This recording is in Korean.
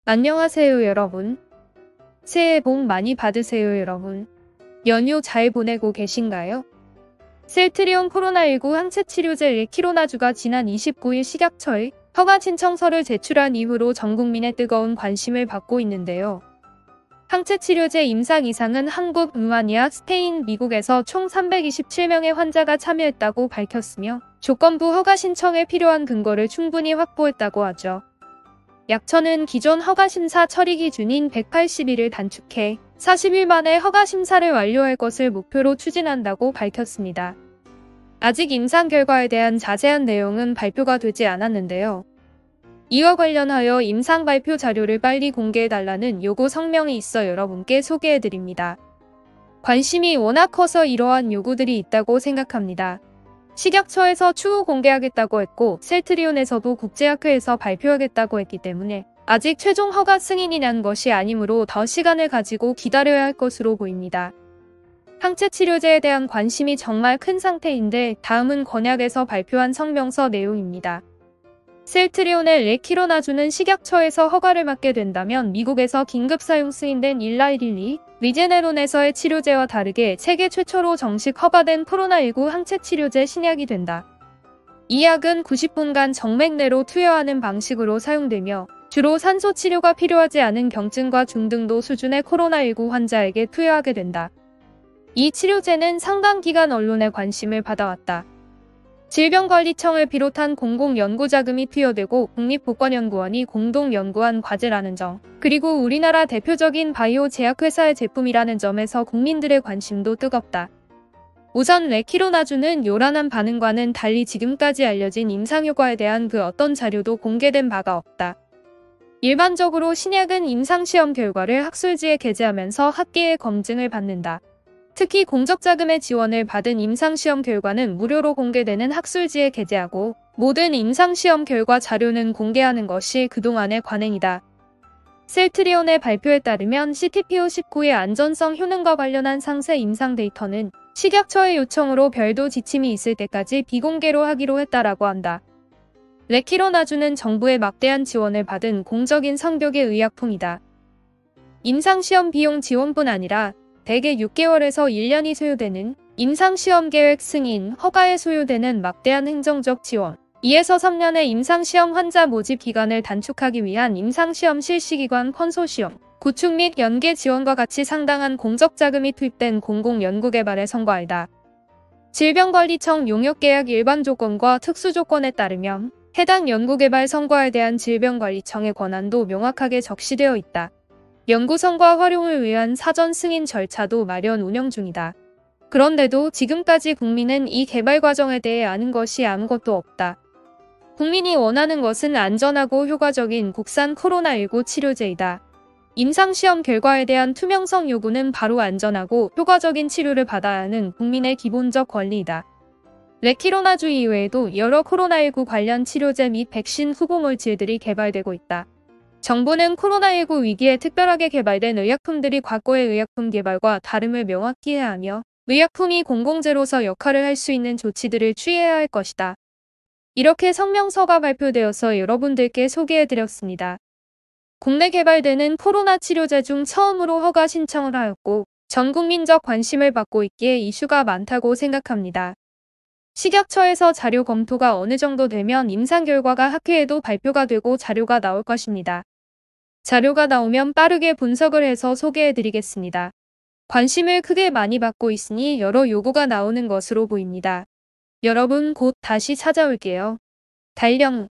안녕하세요 여러분. 새해 복 많이 받으세요 여러분. 연휴 잘 보내고 계신가요? 셀트리온 코로나19 항체 치료제 레키로나주가 지난 29일 식약처에 허가 신청서를 제출한 이후로 전 국민의 뜨거운 관심을 받고 있는데요. 항체 치료제 임상 이상은 한국, 루마니아, 스페인, 미국에서 총 327명의 환자가 참여했다고 밝혔으며 조건부 허가 신청에 필요한 근거를 충분히 확보했다고 하죠. 약처는 기존 허가심사 처리 기준인 180일을 단축해 40일 만에 허가심사를 완료할 것을 목표로 추진한다고 밝혔습니다. 아직 임상 결과에 대한 자세한 내용은 발표가 되지 않았는데요. 이와 관련하여 임상 발표 자료를 빨리 공개해달라는 요구 성명이 있어 여러분께 소개해드립니다. 관심이 워낙 커서 이러한 요구들이 있다고 생각합니다. 식약처에서 추후 공개하겠다고 했고 셀트리온에서도 국제학회에서 발표하겠다고 했기 때문에 아직 최종 허가 승인이 난 것이 아니므로 더 시간을 가지고 기다려야 할 것으로 보입니다. 항체 치료제에 대한 관심이 정말 큰 상태인데 다음은 권약에서 발표한 성명서 내용입니다. 셀트리온의 레키로나주는 식약처에서 허가를 받게 된다면 미국에서 긴급 사용 승인된 일라이릴리, 리제네론에서의 치료제와 다르게 세계 최초로 정식 허가된 코로나19 항체 치료제 신약이 된다. 이 약은 90분간 정맥 내로 투여하는 방식으로 사용되며 주로 산소 치료가 필요하지 않은 경증과 중등도 수준의 코로나19 환자에게 투여하게 된다. 이 치료제는 상당 기간 언론의 관심을 받아왔다. 질병관리청을 비롯한 공공연구자금이 투여되고 국립보건연구원이 공동 연구한 과제라는 점, 그리고 우리나라 대표적인 바이오 제약회사의 제품이라는 점에서 국민들의 관심도 뜨겁다. 우선 레키로나주는 요란한 반응과는 달리 지금까지 알려진 임상효과에 대한 그 어떤 자료도 공개된 바가 없다. 일반적으로 신약은 임상시험 결과를 학술지에 게재하면서 학계의 검증을 받는다. 특히 공적자금의 지원을 받은 임상시험 결과는 무료로 공개되는 학술지에 게재하고 모든 임상시험 결과 자료는 공개하는 것이 그동안의 관행이다. 셀트리온의 발표에 따르면 CTP-19의 안전성 효능과 관련한 상세 임상 데이터는 식약처의 요청으로 별도 지침이 있을 때까지 비공개로 하기로 했다라고 한다. 레키로나주는 정부의 막대한 지원을 받은 공적인 성격의 의약품이다. 임상시험 비용 지원뿐 아니라 대개 6개월에서 1년이 소요되는 임상시험 계획 승인, 허가에 소요되는 막대한 행정적 지원, 2에서 3년의 임상시험 환자 모집 기간을 단축하기 위한 임상시험 실시기관 컨소시엄, 구축 및 연계 지원과 같이 상당한 공적자금이 투입된 공공연구개발의 성과이다. 질병관리청 용역계약 일반 조건과 특수 조건에 따르면 해당 연구개발 성과에 대한 질병관리청의 권한도 명확하게 적시되어 있다. 연구성과 활용을 위한 사전 승인 절차도 마련 운영 중이다. 그런데도 지금까지 국민은 이 개발 과정에 대해 아는 것이 아무것도 없다. 국민이 원하는 것은 안전하고 효과적인 국산 코로나19 치료제이다. 임상시험 결과에 대한 투명성 요구는 바로 안전하고 효과적인 치료를 받아야 하는 국민의 기본적 권리이다. 레키로나주 이외에도 여러 코로나19 관련 치료제 및 백신 후보물질들이 개발되고 있다. 정부는 코로나19 위기에 특별하게 개발된 의약품들이 과거의 의약품 개발과 다름을 명확히 해야 하며 의약품이 공공재로서 역할을 할 수 있는 조치들을 취해야 할 것이다. 이렇게 성명서가 발표되어서 여러분들께 소개해드렸습니다. 국내 개발되는 코로나 치료제 중 처음으로 허가 신청을 하였고 전 국민적 관심을 받고 있기에 이슈가 많다고 생각합니다. 식약처에서 자료 검토가 어느 정도 되면 임상 결과가 학회에도 발표가 되고 자료가 나올 것입니다. 자료가 나오면 빠르게 분석을 해서 소개해드리겠습니다. 관심을 크게 많이 받고 있으니 여러 요구가 나오는 것으로 보입니다. 여러분 곧 다시 찾아올게요. 달령